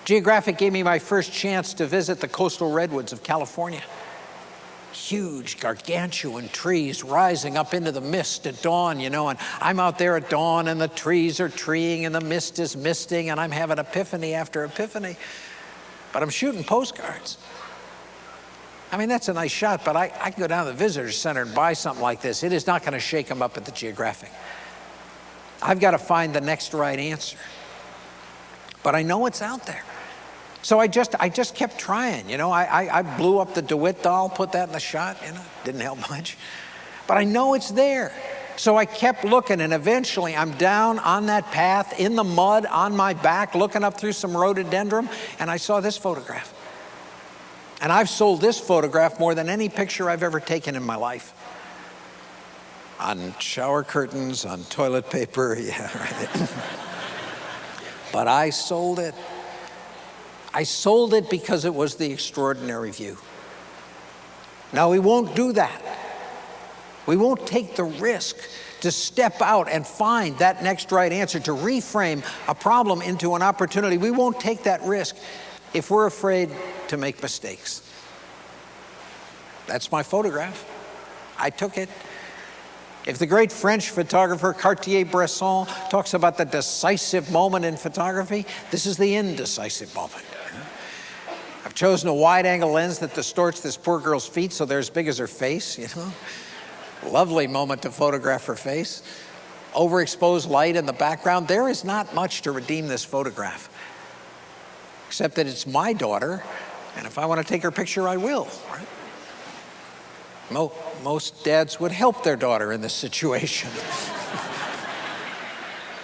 Geographic gave me my first chance to visit the coastal redwoods of California. Huge, gargantuan trees rising up into the mist at dawn, you know, and I'm out there at dawn and the trees are treeing and the mist is misting and I'm having epiphany after epiphany. But I'm shooting postcards. I mean, that's a nice shot, but I can go down to the visitor center and buy something like this. It is not going to shake them up at the Geographic. I've got to find the next right answer. But I know it's out there. So I just kept trying, you know. I blew up the Dewitt doll, put that in the shot, you know, didn't help much. But I know it's there. So I kept looking, and eventually I'm down on that path in the mud on my back, looking up through some rhododendron, and I saw this photograph. And I've sold this photograph more than any picture I've ever taken in my life. On shower curtains, on toilet paper, yeah, right. But I sold it. I sold it because it was the extraordinary view. Now, we won't do that. We won't take the risk to step out and find that next right answer, to reframe a problem into an opportunity. We won't take that risk if we're afraid to make mistakes. That's my photograph. I took it. If the great French photographer Cartier-Bresson talks about the decisive moment in photography, this is the indecisive moment. I've chosen a wide-angle lens that distorts this poor girl's feet so they're as big as her face, you know. Lovely moment to photograph her face. Overexposed light in the background. There is not much to redeem this photograph, except that it's my daughter, and if I want to take her picture, I will, right? Most dads would help their daughter in this situation.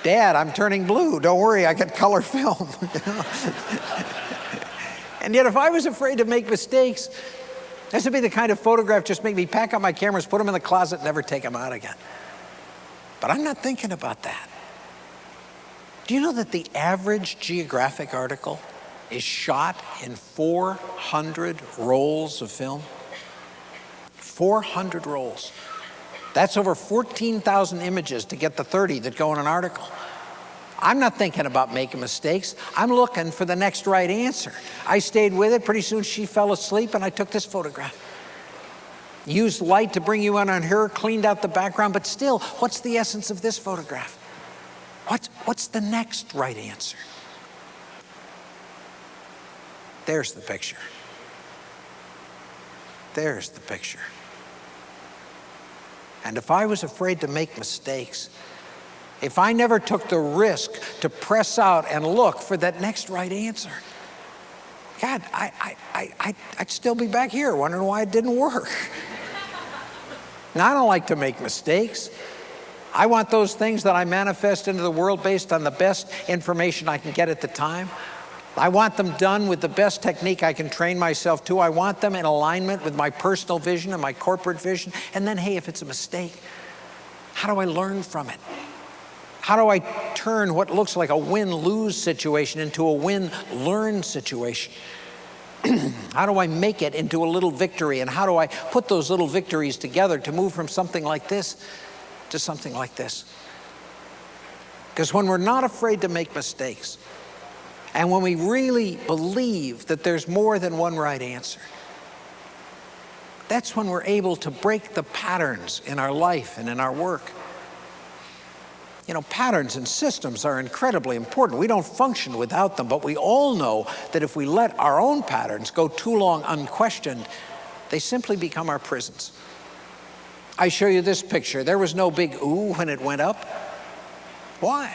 Dad, I'm turning blue. Don't worry, I can color film. You know? And yet, if I was afraid to make mistakes, this would be the kind of photograph just make me pack up my cameras, put them in the closet, and never take them out again. But I'm not thinking about that. Do you know that the average Geographic article is shot in 400 rolls of film? 400 rolls. That's over 14,000 images to get the 30 that go in an article. I'm not thinking about making mistakes. I'm looking for the next right answer. I stayed with it. Pretty soon she fell asleep and I took this photograph. Used light to bring you in on her, cleaned out the background, but still, what's the essence of this photograph? What's the next right answer? There's the picture. There's the picture. And if I was afraid to make mistakes, if I never took the risk to press out and look for that next right answer, God, I'd still be back here wondering why it didn't work. Now, I don't like to make mistakes. I want those things that I manifest into the world based on the best information I can get at the time. I want them done with the best technique I can train myself to. I want them in alignment with my personal vision and my corporate vision. And then, hey, if it's a mistake, how do I learn from it? How do I turn what looks like a win-lose situation into a win-learn situation? How do I make it into a little victory? And how do I put those little victories together to move from something like this to something like this? Because when we're not afraid to make mistakes, and when we really believe that there's more than one right answer, that's when we're able to break the patterns in our life and in our work. You know, patterns and systems are incredibly important. We don't function without them, but we all know that if we let our own patterns go too long unquestioned, they simply become our prisons. I show you this picture. There was no big ooh when it went up. Why?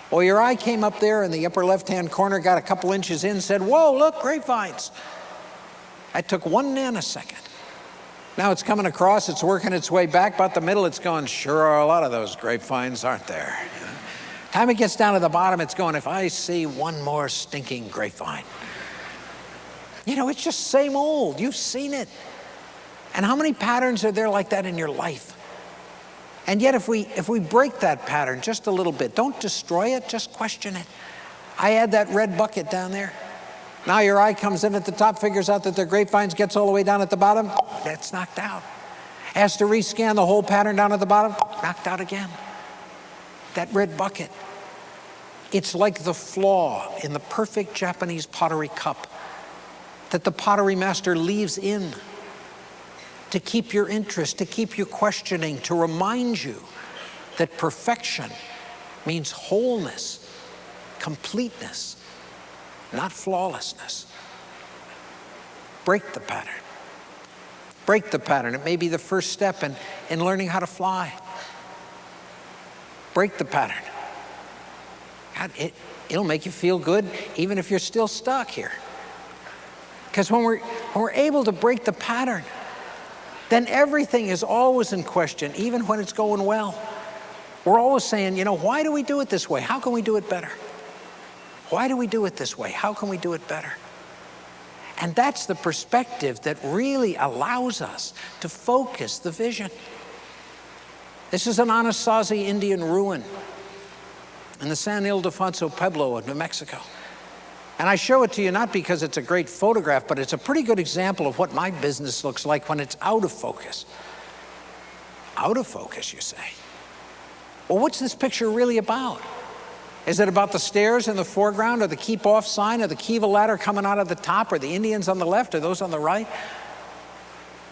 Well, your eye came up there in the upper left-hand corner, got a couple inches in, said, whoa, look, grapevines. That took 1 nanosecond. Now it's coming across, it's working its way back, about the middle, it's going, sure are a lot of those grapevines, aren't there? Time it gets down to the bottom, it's going, if I see one more stinking grapevine. You know, it's just same old, you've seen it. And how many patterns are there like that in your life? And yet if we break that pattern just a little bit, don't destroy it, just question it. I had that red bucket down there. Now your eye comes in at the top, figures out that the grapevines, gets all the way down at the bottom, that's knocked out. Has to rescan the whole pattern down at the bottom, knocked out again. That red bucket It's like the flaw in the perfect Japanese pottery cup that the pottery master leaves in to keep your interest, to keep you questioning, to remind you that perfection means wholeness, completeness, not flawlessness. Break the pattern. Break the pattern. It may be the first step in learning how to fly. Break the pattern. God, it'll make you feel good even if you're still stuck here. Because when we're able to break the pattern, then everything is always in question, even when it's going well. We're always saying, why do we do it this way? How can we do it better? Why do we do it this way? How can we do it better? And that's the perspective that really allows us to focus the vision. This is an Anasazi Indian ruin in the San Ildefonso Pueblo of New Mexico. And I show it to you not because it's a great photograph, but it's a pretty good example of what my business looks like when it's out of focus. Out of focus, you say? Well, what's this picture really about? Is it about the stairs in the foreground, or the keep off sign, or the Kiva ladder coming out of the top, or the Indians on the left, or those on the right?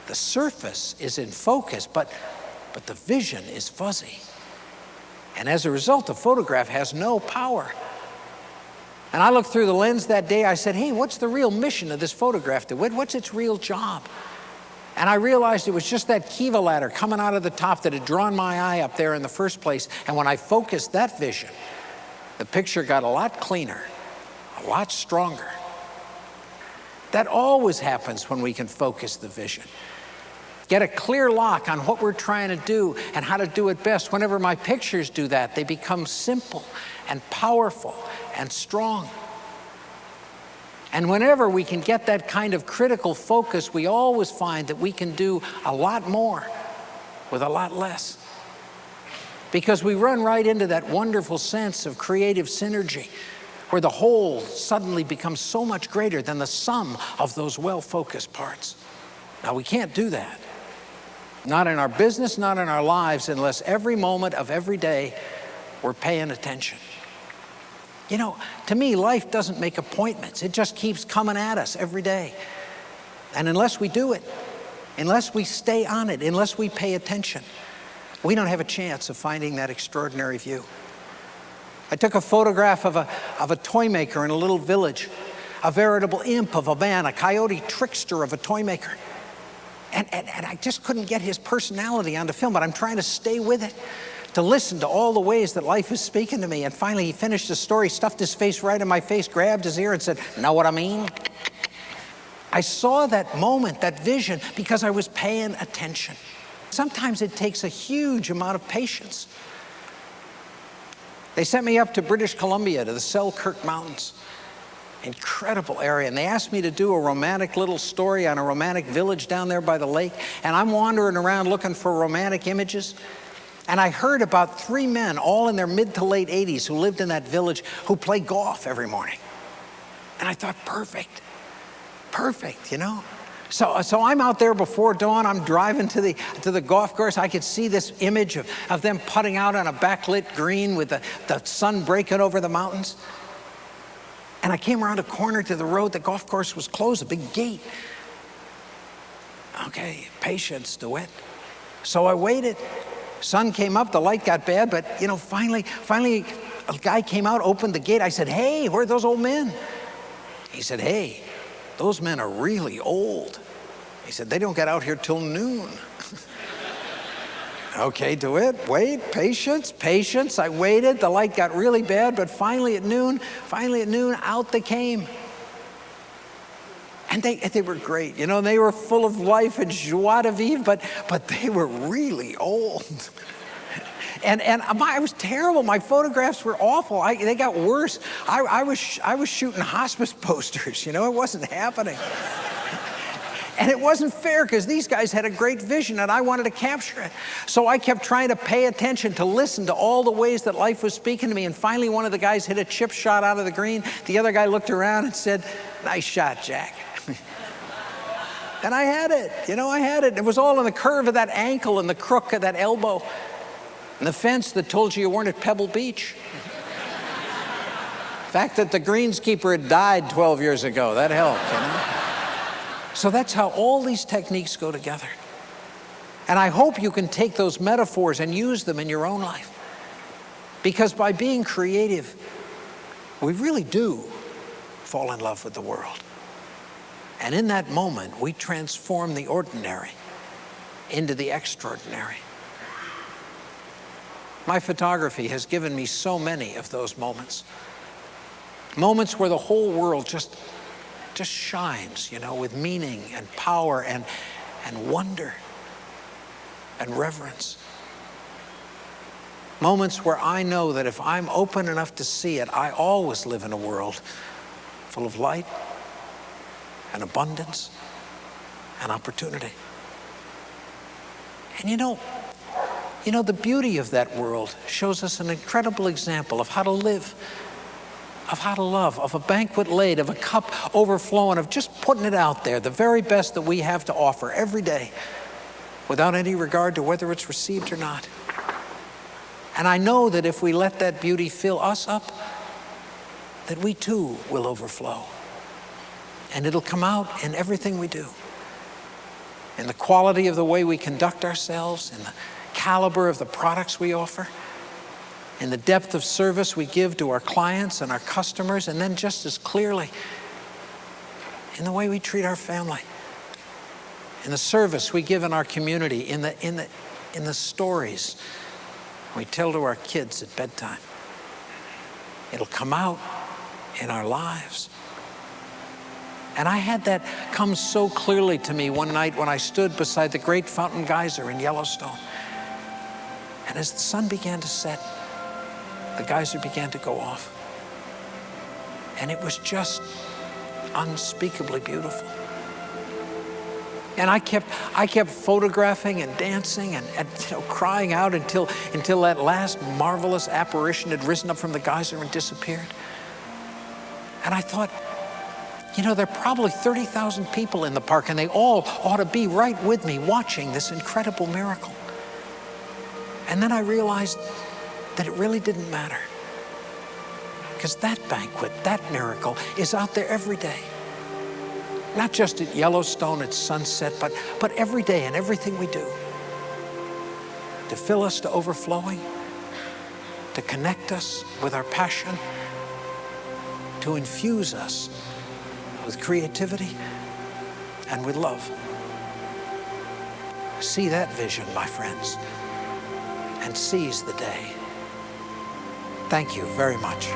The surface is in focus, but the vision is fuzzy. And as a result, the photograph has no power. And I looked through the lens that day. I said, hey, what's the real mission of this photograph, DeWitt? What's its real job? And I realized it was just that Kiva ladder coming out of the top that had drawn my eye up there in the first place. And when I focused that vision, the picture got a lot cleaner, a lot stronger. That always happens when we can focus the vision. Get a clear lock on what we're trying to do and how to do it best. Whenever my pictures do that, they become simple and powerful and strong. And whenever we can get that kind of critical focus, we always find that we can do a lot more with a lot less. Because we run right into that wonderful sense of creative synergy, where the whole suddenly becomes so much greater than the sum of those well-focused parts. Now, we can't do that. Not in our business, not in our lives, unless every moment of every day we're paying attention. To me, life doesn't make appointments. It just keeps coming at us every day. And unless we do it, unless we stay on it, unless we pay attention, we don't have a chance of finding that extraordinary view. I took a photograph of a toy maker in a little village, a veritable imp of a man, a coyote trickster of a toy maker. And I just couldn't get his personality onto film, but I'm trying to stay with it, to listen to all the ways that life is speaking to me. And finally, he finished the story, stuffed his face right in my face, grabbed his ear and said, "Know what I mean?" I saw that moment, that vision, because I was paying attention. Sometimes it takes a huge amount of patience. They sent me up to British Columbia, to the Selkirk Mountains. Incredible area. And they asked me to do a romantic little story on a romantic village down there by the lake. And I'm wandering around looking for romantic images. And I heard about 3 men, all in their mid to late 80s, who lived in that village, who play golf every morning. And I thought, perfect, So I'm out there before dawn. I'm driving to the golf course. I could see this image of them putting out on a backlit green with the sun breaking over the mountains. And I came around a corner to the road. The golf course was closed, a big gate. Okay, patience, DeWitt. So I waited. Sun came up, the light got bad, but finally a guy came out, opened the gate. I said, "Hey, where are those old men?" He said, "Hey, those men are really old." He said, "They don't get out here till noon." Okay, DeWitt, wait, patience. I waited. The light got really bad, but finally at noon, out they came. And they were great. They were full of life and joie de vivre, but they were really old. And I was terrible. My photographs were awful. They got worse. I was shooting hospice posters. It wasn't happening. And it wasn't fair, because these guys had a great vision and I wanted to capture it. So I kept trying to pay attention, to listen to all the ways that life was speaking to me. And finally, one of the guys hit a chip shot out of the green. The other guy looked around and said, "Nice shot, Jack." And I had it. I had it. It was all in the curve of that ankle and the crook of that elbow and the fence that told you weren't at Pebble Beach. fact that the greenskeeper had died 12 years ago, that helped, you know? So that's how all these techniques go together. And I hope you can take those metaphors and use them in your own life. Because by being creative, we really do fall in love with the world. And in that moment, we transform the ordinary into the extraordinary. My photography has given me so many of those moments. Moments where the whole world just shines, you know, with meaning and power and wonder and reverence. Moments where I know that if I'm open enough to see it, I always live in a world full of light and abundance and opportunity. And you know, the beauty of that world shows us an incredible example of how to live, of how to love, of a banquet laid, of a cup overflowing, of just putting it out there, the very best that we have to offer every day, without any regard to whether it's received or not. And I know that if we let that beauty fill us up, that we too will overflow. And it'll come out in everything we do. In the quality of the way we conduct ourselves, in the caliber of the products we offer, in the depth of service we give to our clients and our customers, and then just as clearly, in the way we treat our family, in the service we give in our community, in the stories we tell to our kids at bedtime. It'll come out in our lives. And I had that come so clearly to me one night when I stood beside the great fountain geyser in Yellowstone. And as the sun began to set, the geyser began to go off. And it was just unspeakably beautiful. And I kept photographing and dancing and crying out until that last marvelous apparition had risen up from the geyser and disappeared. And I thought, you know, there are probably 30,000 people in the park, and they all ought to be right with me watching this incredible miracle. And then I realized that it really didn't matter. Because that banquet, that miracle, is out there every day. Not just at Yellowstone at sunset, but every day in everything we do. To fill us to overflowing, to connect us with our passion, to infuse us with creativity and with love. See that vision, my friends, and seize the day. Thank you very much.